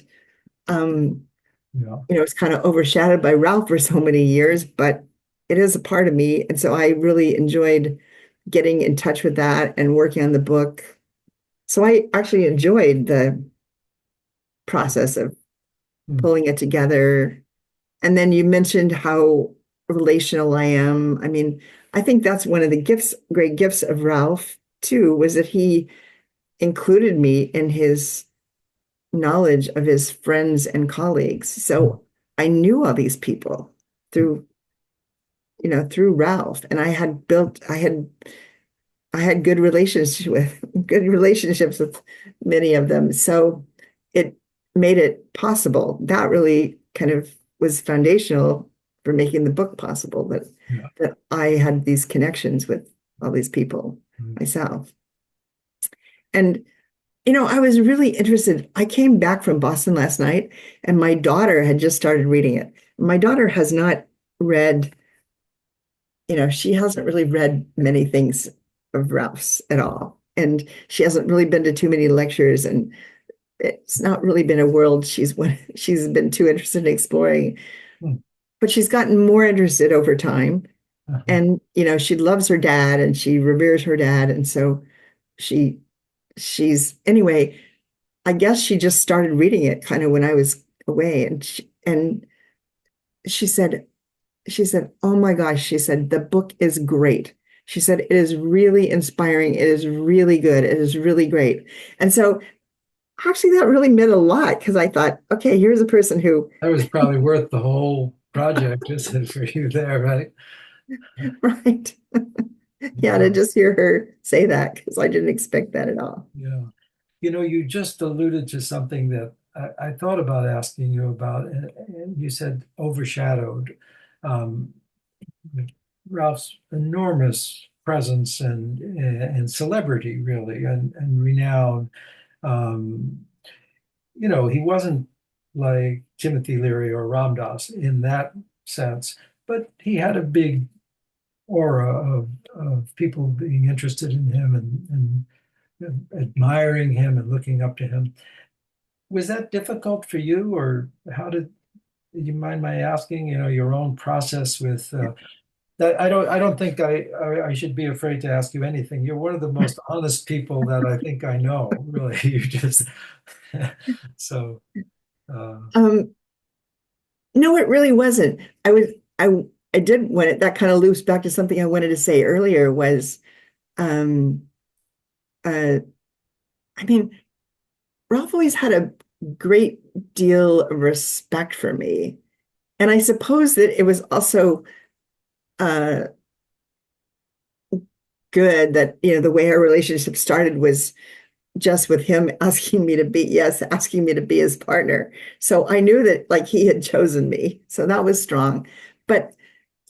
it's kind of overshadowed by Ralph for so many years, but it is a part of me. And so I really enjoyed getting in touch with that and working on the book. So I actually enjoyed the process of pulling it together. And then you mentioned how relational I am. I mean, I think that's one of the great gifts of Ralph too, was that he included me in his knowledge of his friends and colleagues. So I knew all these people through Ralph, and I had good relationships with many of them. So it made it possible. That really kind of was foundational for making the book possible, that I had these connections with all these people myself. And, I was really interested. I came back from Boston last night, and my daughter had just started reading it. My daughter has not read, she hasn't really read many things of Ralph's at all. And she hasn't really been to too many lectures, and it's not really been a world she's been too interested in exploring. But she's gotten more interested over time. And, she loves her dad and she reveres her dad. And so she's anyway, I guess she just started reading it kind of when I was away. And she said, oh my gosh, she said, the book is great. She said, it is really inspiring. It is really good. It is really great. And so actually, that really meant a lot because I thought, okay, here's a person who, That was probably worth the whole project just for you there, right? right. Yeah, to Yeah, just hear her say that because I didn't expect that at all. yeah. You just alluded to something that I thought about asking you about, and you said overshadowed. Um, Ralph's enormous presence and celebrity, really, and renown. Um, he wasn't like Timothy Leary or Ram Dass in that sense, but he had a big aura of people being interested in him and admiring him and looking up to him. Was that difficult for you, or did you mind my asking, your own process with that? I don't think I should be afraid to ask you anything. You're one of the most honest people that I think I know, really. You just so uh, Um, no, it really wasn't. I I did when it that kind of loops back to something I wanted to say earlier was um uh I mean, Ralph always had a great deal of respect for me. And I suppose that it was also uh good that, the way our relationship started was just with him asking me to be his partner. So I knew that like he had chosen me. So that was strong. But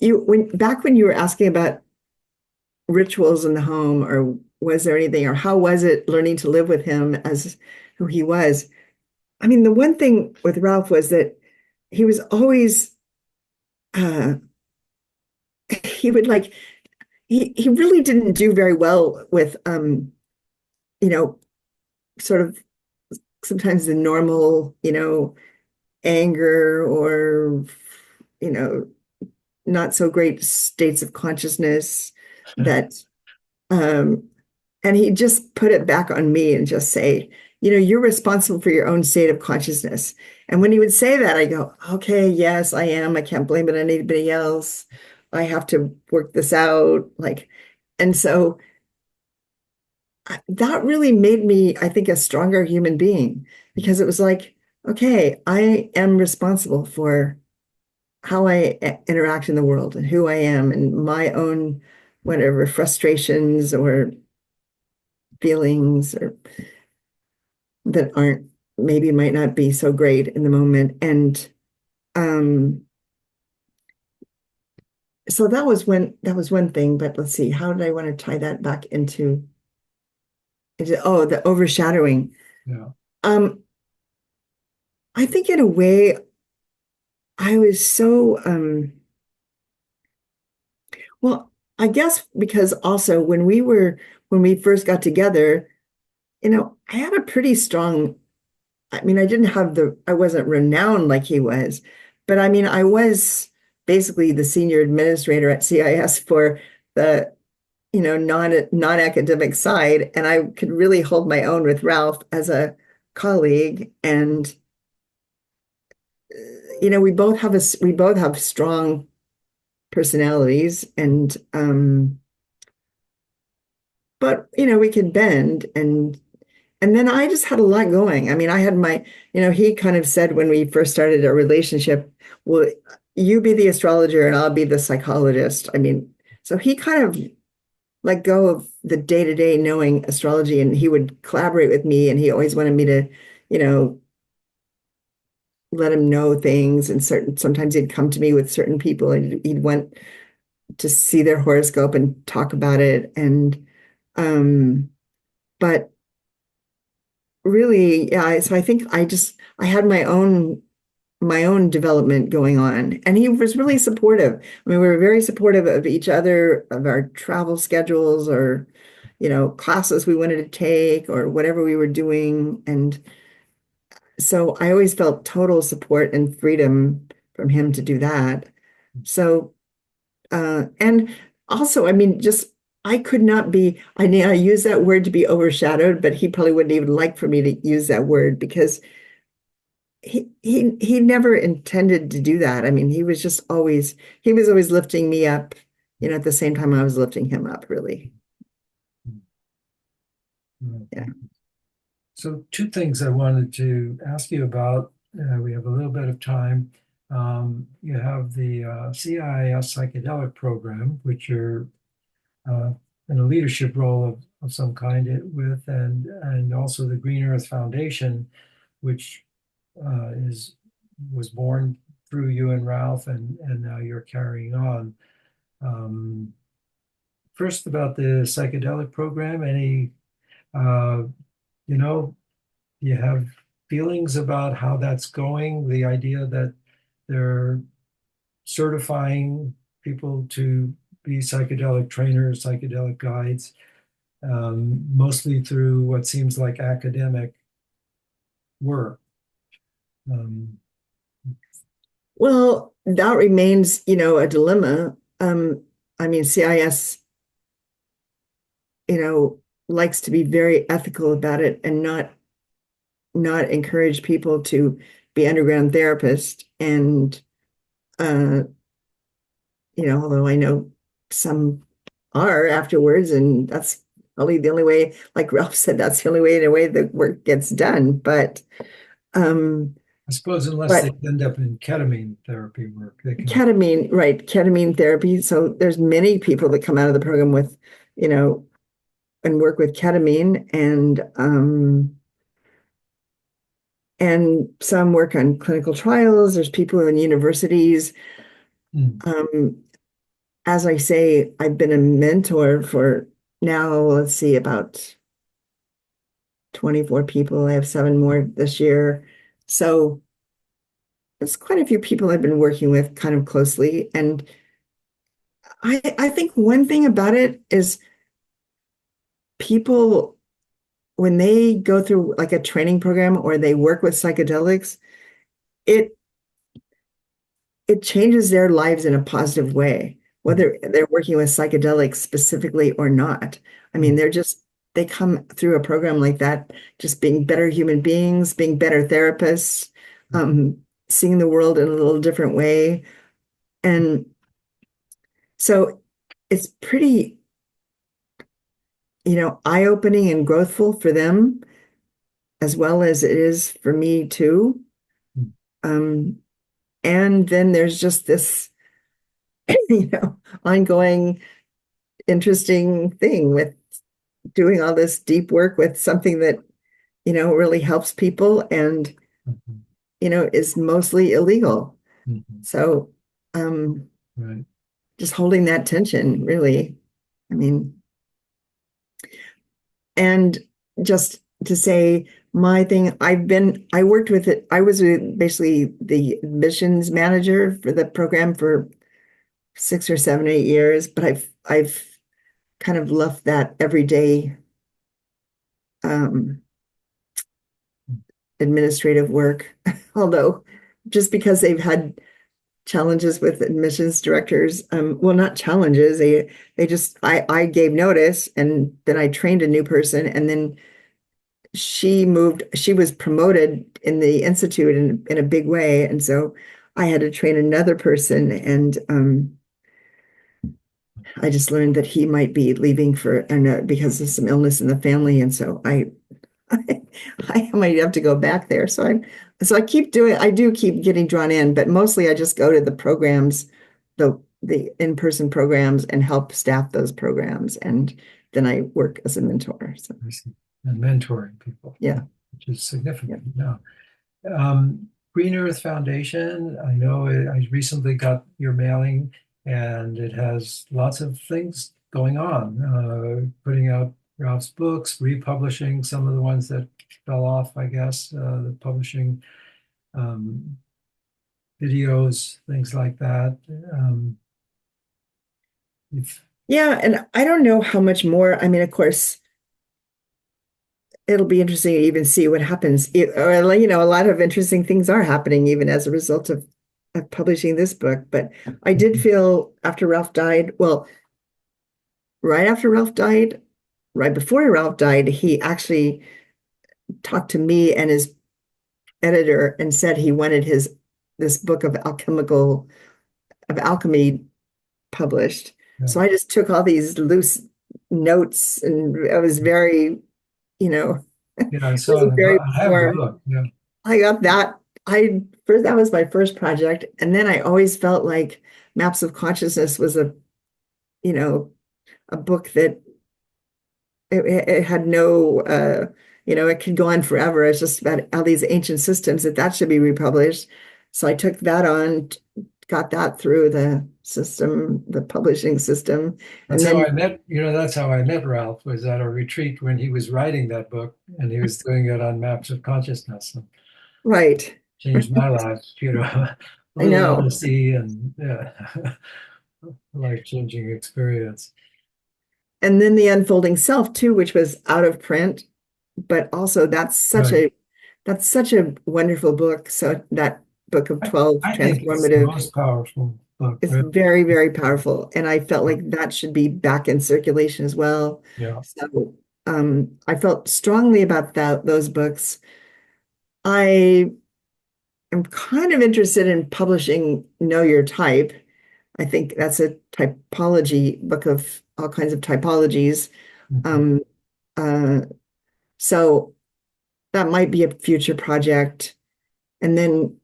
when you were asking about rituals in the home, or was there anything, or how was it learning to live with him as who he was? I mean, the one thing with Ralph was that he was always uh he would like he really didn't do very well with you know, sort of sometimes the normal, anger or you know, not so great states of consciousness that um and he just put it back on me and just say, you're responsible for your own state of consciousness. And when he would say that, I go, okay, yes, I am. I can't blame it on anybody else. I have to work this out. And so that really made me, I think, a stronger human being because it was like, okay, I am responsible for how I interact in the world and who I am and my own whatever frustrations or feelings or that aren't maybe might not be so great in the moment. And um so that was one thing, but let's see, how did I want to tie that back into the overshadowing. yeah. Um I think in a way I was so well, I guess because also when we first got together, I had a pretty strong, I mean, I wasn't renowned like he was, but I mean, I was basically the senior administrator at CIS for the, non-academic side. And I could really hold my own with Ralph as a colleague. And, we both have strong personalities but, we could bend and then I just had a lot going. I mean, I had he kind of said when we first started our relationship, well, you be the astrologer and I'll be the psychologist. I mean, so he kind of let go of the day-to-day knowing astrology and he would collaborate with me and he always wanted me to, you know, let him know things and sometimes he'd come to me with certain people and he'd want to see their horoscope and talk about it. Um, but really, yeah, so I think I had my own development going on. And he was really supportive. I mean, we were very supportive of each other, of our travel schedules or, classes we wanted to take or whatever we were doing. And so I always felt total support and freedom from him to do that. So, and also, I mean, just I could not be, I mean, I use that word to be overshadowed, but he probably wouldn't even like for me to use that word because he never intended to do that. I mean, he was always lifting me up, at the same time I was lifting him up, really. Yeah. So two things I wanted to ask you about. We have a little bit of time. You have the CIIS psychedelic program, which you're uh, in a leadership role of some kind with, and also the Green Earth Foundation, which is was born through you and Ralph, and now you're carrying on. Um, First, about the psychedelic program, any uh, you know, you have feelings about how that's going? The idea that they're certifying people to be psychedelic trainers, psychedelic guides, mostly through what seems like academic work. Um, Well, that remains, a dilemma. I mean, CIS, likes to be very ethical about it and not encourage people to be underground therapists. And uh, although I know some are afterwards, and that's probably the only way, like Ralph said, that's the only way in a way the work gets done. Um, I suppose unless they but end up in ketamine therapy work, they can. ketamine, right, ketamine therapy. So there's many people that come out of the program with, you know, and work with ketamine, and some work on clinical trials. There's people in universities. Mm, Um, as I say, I've been a mentor for now, let's see, about 24 people. I have 7 more this year. So it's quite a few people I've been working with kind of closely. And I think one thing about it is people, when they go through like a training program or they work with psychedelics, it it changes their lives in a positive way, mm, whether they're working with psychedelics specifically or not. I mean, mm, they come through a program like that, just being better human beings, being better therapists, seeing the world in a little different way. And so it's pretty, eye-opening and growthful for them, as well as it is for me too. mm, Um, and then there's just this, ongoing interesting thing with doing all this deep work with something that, really helps people and, mhm, is mostly illegal. mhm. So, um, Right. just holding that tension, really. I mean, and just to say my thing, I worked with it. I was basically the admissions manager for the program for 6 or 7, 8 years, but I've kind of left that everyday um, administrative work, although just because they've had challenges with admissions directors, well, not challenges, they just I gave notice and then I trained a new person and then she was promoted in the institute in a big way, and so I had to train another person, and I just learned that he might be leaving because of some illness in the family, and so I might have to go back there. I do keep getting drawn in, but mostly I just go to the programs, the in-person programs and help staff those programs. And then I work as a mentor. So I see. And mentoring people, yeah, which is yeah. significant. Now, Green Earth Foundation, I know I recently got your mailing and it has lots of things going on, putting out Ralph's books, republishing some of the ones that fell off, I guess, the publishing um, videos, things like that. If, Yeah, and I don't know how much more. I mean, of course, it'll be interesting to even see what happens. A lot of interesting things are happening even as a result of publishing this book. But I did feel after Ralph died, well, right after Ralph died, right before Ralph died, he actually talked to me and his editor and said he wanted his this book of alchemy published. yeah, So I just took all these loose notes and I was very, you know, Yeah, I was saw a the book. very I have the warm. book. Yeah. I got that. I first that was my first project, and then I always felt like Maps of Consciousness was you know, a book that it had no, it could go on forever. It's just about all these ancient systems that should be republished. So I took that on, got that through the system, the publishing system, That's and how then I met, that's how I met Ralph, was at a retreat when he was writing that book and he was doing it on maps of consciousness and right, changed my life, a I little know. LSD and yeah, life-changing experience. And then the Unfolding Self too, which was out of print, but also Right. that's such a wonderful book. So that book of I, 12 I think it's the transformative most powerful book, is really. very, very powerful. And I felt like that should be back in circulation as well. Yeah. So I felt strongly about those books. I am kind of interested in publishing Know Your Type. I think that's a typology book of all kinds of typologies. Mhm. Um, uh, so that might be a future project. And then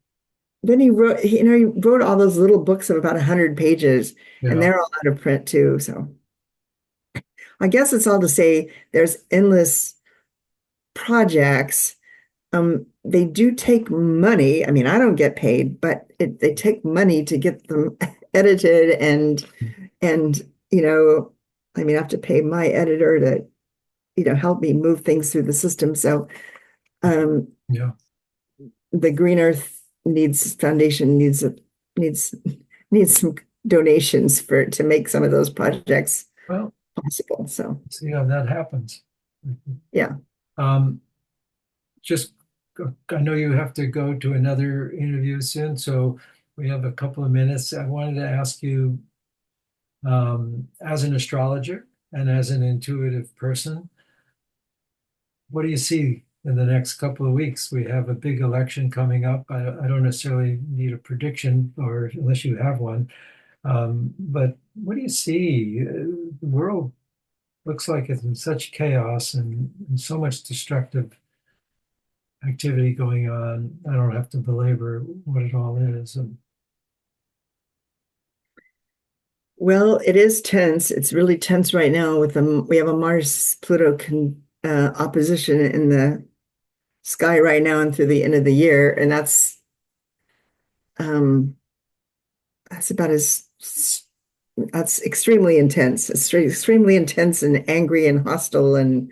he wrote all those little books of about 100 pages, and Yeah. they're all out of print too. So I guess it's all to say there's endless projects. They do take money. I mean, I don't get paid, but they take money to get them edited and I mean, I have to pay my editor to, help me move things through the system. So um, Yeah. the Green Earth Foundation needs needs some donations to make some of those projects Well, possible. So see how that happens. Mhm. yeah. Um, just, I know you have to go to another interview soon, so we have a couple of minutes. I wanted to ask you, as an astrologer and as an intuitive person, what do you see in the next couple of weeks? We have a big election coming up. I don't necessarily need a prediction, or unless you have one. But what do you see? The world looks like it's in such chaos and so much destructive activity going on. I don't have to belabor what it all is. And Well, it is tense. It's really tense right now with we have a Mars Pluto opposition in the sky right now and through the end of the year, and um that's about as that's extremely intense. It's extremely intense and angry and hostile, and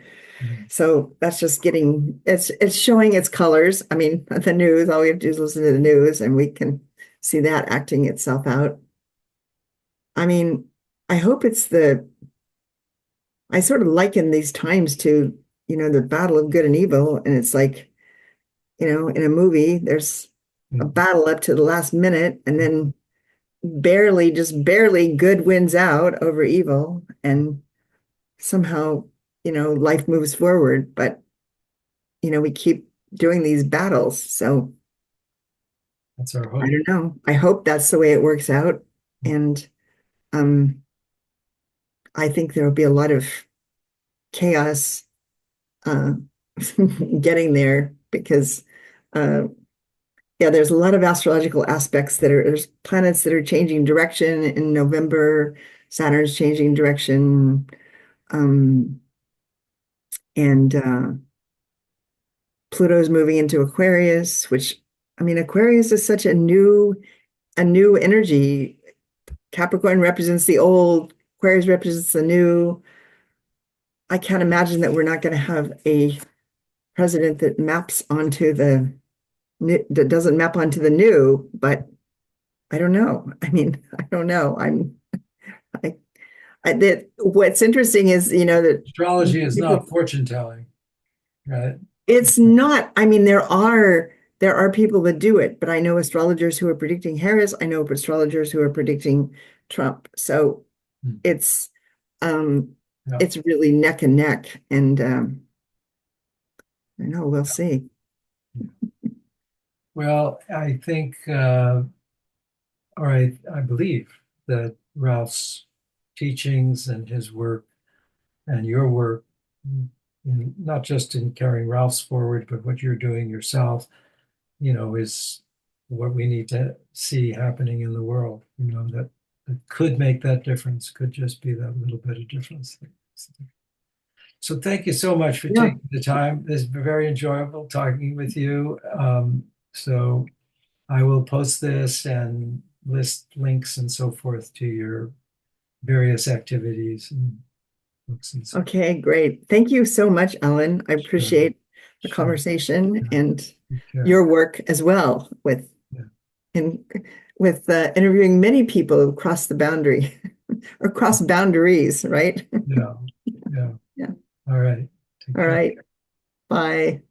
so that's just it's showing its colors. I mean, the news, all we have to do is listen to the news and we can see that acting itself out. I mean, I hope I sort of liken these times to, the battle of good and evil. And it's like, in a movie, there's a battle up to the last minute, and then just barely good wins out over evil. And somehow, life moves forward. But, we keep doing these battles. So that's our I hope. don't know. I hope that's the way it works out. And um, I think there will be a lot of chaos uh, getting there because uh, yeah, there's a lot of astrological aspects there's planets that are changing direction in November. Saturn's changing direction, um, and Pluto's moving into Aquarius, which I mean, Aquarius is such a new energy. Capricorn represents the old, Aquarius represents the new. I can't imagine that we're not going to have a president that that doesn't map onto the new, but I don't know. I mean, I don't know. I, what's interesting is, that Astrology is people, not fortune telling, right? it's not, I mean, there are people that do it, but I know astrologers who are predicting Harris. I know astrologers who are predicting Trump. So Hmm. it's, um, Yeah. it's really neck and neck. And, I know we'll see. Well, I think, or I believe that Ralph's teachings and his work and your work not just in carrying Ralph's forward, but what you're doing yourself, is what we need to see happening in the world, that could make that difference, could just be that little bit of difference. So thank you so much for Yeah. taking the time. It's been very enjoyable talking with you. So I will post this and list links and so forth to your various activities and books and so forth. Okay, great. Thank you so much, Ellen. I Sure, appreciate the sure. conversation Yeah, and take care. your work as well Yeah, in with interviewing many people across the boundary or cross boundaries, right? yeah, yeah. Yeah. All right. Take All care. right. Bye.